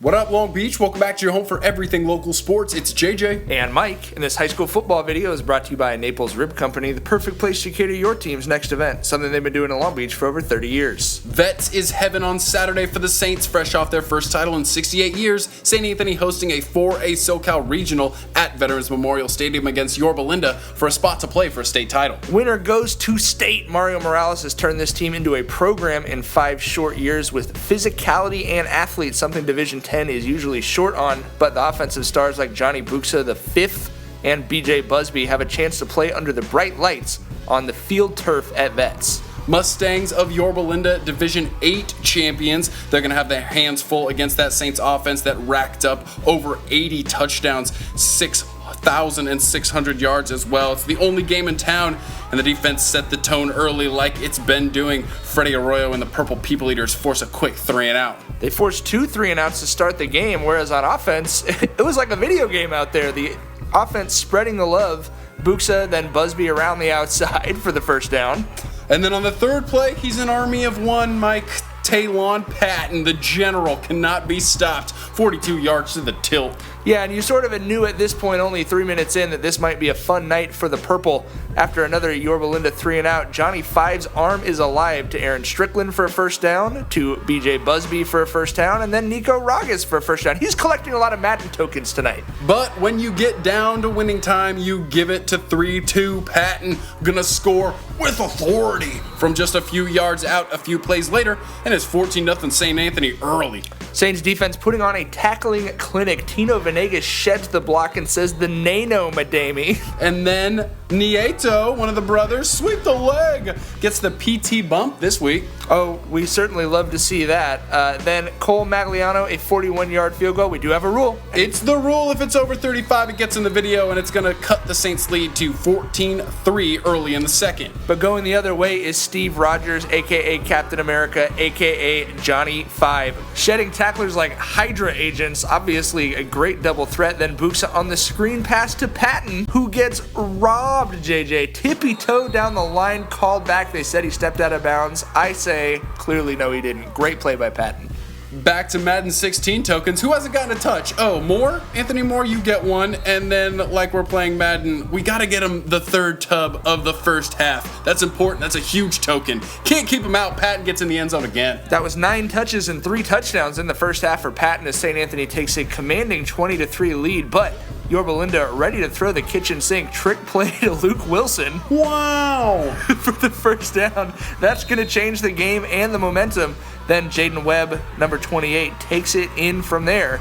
What up, Long Beach? Welcome back to your home for everything local sports. It's JJ. And Mike. And this high school football video is brought to you by Naples Rib Company, the perfect place to cater your team's next event, something they've been doing in Long Beach for over 30 years. Vets is heaven on Saturday for the Saints, fresh off their first title in 68 years. St. Anthony hosting a 4A SoCal Regional at Veterans Memorial Stadium against Yorba for a spot to play for a state title. Winner goes to state. Mario Morales has turned this team into a program in 5 short years with physicality and athletes, something Division 10 is usually short on, but the offensive stars like Johnny Buxa the fifth and BJ Busby have a chance to play under the bright lights on the field turf at Vets. Mustangs of Yorba Division 8 champions. They're going to have their hands full against that Saints offense that racked up over 80 touchdowns, 6,600 yards as well. It's the only game in town, and the defense set the tone early like it's been doing. Freddie Arroyo and the Purple People Eaters force a quick 3-and-out. They forced 2 3-and-outs to start the game, whereas on offense, it was like a video game out there. The offense spreading the love. Buxa, then Busby around the outside for the first down. And then on the third play, he's an army of one. Mike Talon Patton, the general, cannot be stopped. 42 yards to the tilt. Yeah, and you sort of knew at this point, only 3 minutes in, that this might be a fun night for the Purple. After another Yorba 3-and-out, Johnny Five's arm is alive to Aaron Strickland for a first down, to BJ Busby for a first down, and then Nico Ragas for a first down. He's collecting a lot of Madden tokens tonight. But when you get down to winning time, you give it to 3-2. Patton gonna score with authority from just a few yards out a few plays later, and it's 14-0 St. Anthony early. Saints defense putting on a tackling clinic. Tino Venegas sheds the block and says the Nano Madami. And then Nieto, one of the brothers, sweep the leg, gets the PT bump this week. Oh, we certainly love to see that. Then Cole Magliano, a 41-yard field goal. We do have a rule. It's the rule. If it's over 35, it gets in the video, and it's going to cut the Saints' lead to 14-3 early in the second. But going the other way is Steve Rogers, a.k.a. Captain America, a.k.a. Johnny Five. Shedding tacklers like Hydra agents, obviously a great double threat. Then Buxa on the screen pass to Patton, who gets robbed, JJ. Tippy-toe down the line, called back. They said he stepped out of bounds. I say, clearly no he didn't. Great play by Patton. Back to Madden 16 tokens. Who hasn't gotten a touch? Oh, Moore? Anthony Moore, you get one. And then, like we're playing Madden, we got to get him the third tub of the first half. That's important. That's a huge token. Can't keep him out. Patton gets in the end zone again. That was 9 touches and 3 touchdowns in the first half for Patton as St. Anthony takes a commanding 20-3 lead. But Yorba ready to throw the kitchen sink trick play to Luke Wilson. Wow! For the first down. That's going to change the game and the momentum. Then Jaden Webb, number 28, takes it in from there.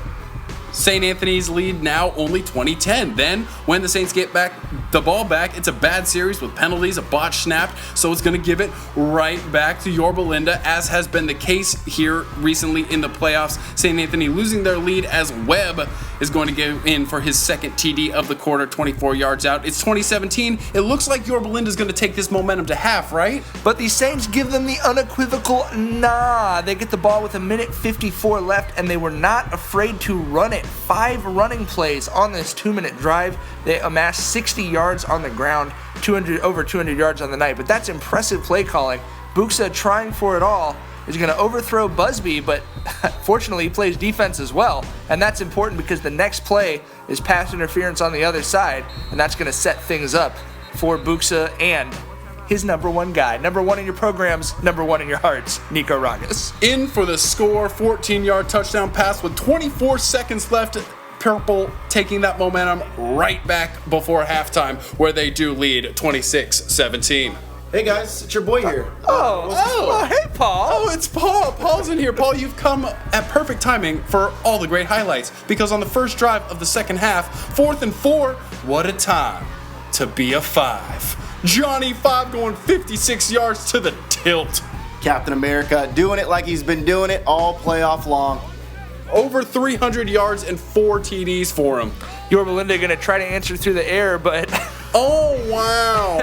St. Anthony's lead now only 20-10. Then, when the Saints get the ball back, it's a bad series with penalties, a botch snapped, so it's going to give it right back to Yorba, as has been the case here recently in the playoffs. St. Anthony losing their lead as Webb is going to go in for his second TD of the quarter, 24 yards out. It's 2017. It looks like Yorba is going to take this momentum to half, right? But the Saints give them the unequivocal nah. They get the ball with 1:54 left, and they were not afraid to run it. 5 running plays on this 2-minute drive. They amassed 60 yards on the ground, over 200 yards on the night. But that's impressive play calling. Buxa trying for it all is going to overthrow Busby, but fortunately he plays defense as well. And that's important because the next play is pass interference on the other side, and that's going to set things up for Buxa and his number one guy. Number one in your programs, number one in your hearts, Nico Ragas. In for the score, 14-yard touchdown pass with 24 seconds left. Purple taking that momentum right back before halftime, where they do lead 26-17. Hey guys, it's your boy here. Hey Paul. Oh, it's Paul. Paul's in here. Paul, you've come at perfect timing for all the great highlights, because on the first drive of the second half, 4th and 4, what a time to be a 5. Johnny Five going 56 yards to the tilt. Captain America doing it like he's been doing it all playoff long. Over 300 yards and 4 TDs for him. Yorba going to try to answer through the air, but oh, wow.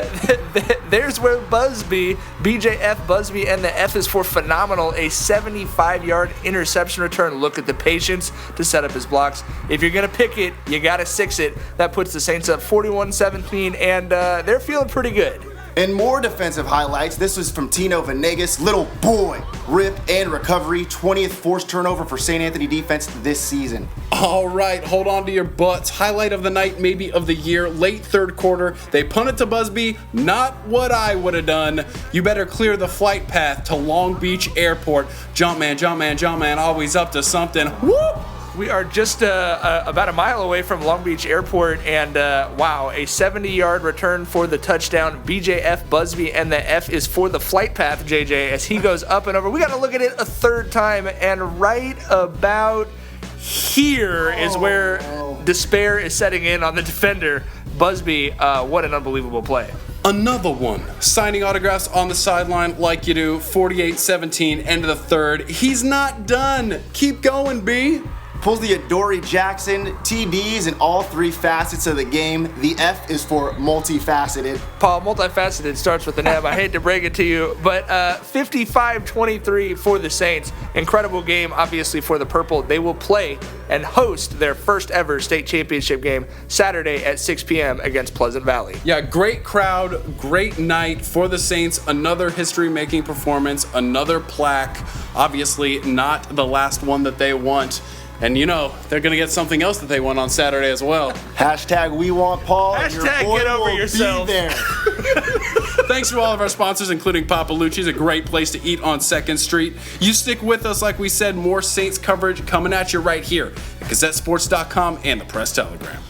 There's where BJF Busby, and the F is for phenomenal, a 75-yard interception return. Look at the patience to set up his blocks. If you're going to pick it, you got to 6 it. That puts the Saints up 41-17, and they're feeling pretty good. And more defensive highlights. This was from Tino Venegas. Little boy, rip and recovery. 20th forced turnover for St. Anthony defense this season. All right, hold on to your butts. Highlight of the night, maybe of the year, late third quarter. They punt it to Busby. Not what I would have done. You better clear the flight path to Long Beach Airport. Jump man, always up to something. Whoop! We are just about a mile away from Long Beach Airport, and wow, a 70-yard return for the touchdown. BJF Busby, and the F is for the flight path, JJ, as he goes up and over. We got to look at it a third time, and right about here is where despair is setting in on the defender. Busby, what an unbelievable play. Another one. Signing autographs on the sideline like you do. 48-17, end of the third. He's not done. Keep going, B. Pulls the Adoree Jackson, TDs in all three facets of the game. The F is for multifaceted. Paul, multifaceted starts with an M. I hate to break it to you, but 55-23 for the Saints. Incredible game, obviously, for the Purple. They will play and host their first ever state championship game Saturday at 6 p.m. against Pleasant Valley. Yeah, great crowd, great night for the Saints. Another history-making performance, another plaque. Obviously, not the last one that they want. And you know, they're going to get something else that they want on Saturday as well. Hashtag we want Paul. And your boy get over will yourself. Be there. Thanks to all of our sponsors, including Papa Lucci's, a great place to eat on 2nd Street. You stick with us, like we said, more Saints coverage coming at you right here at GazetteSports.com and the Press Telegram.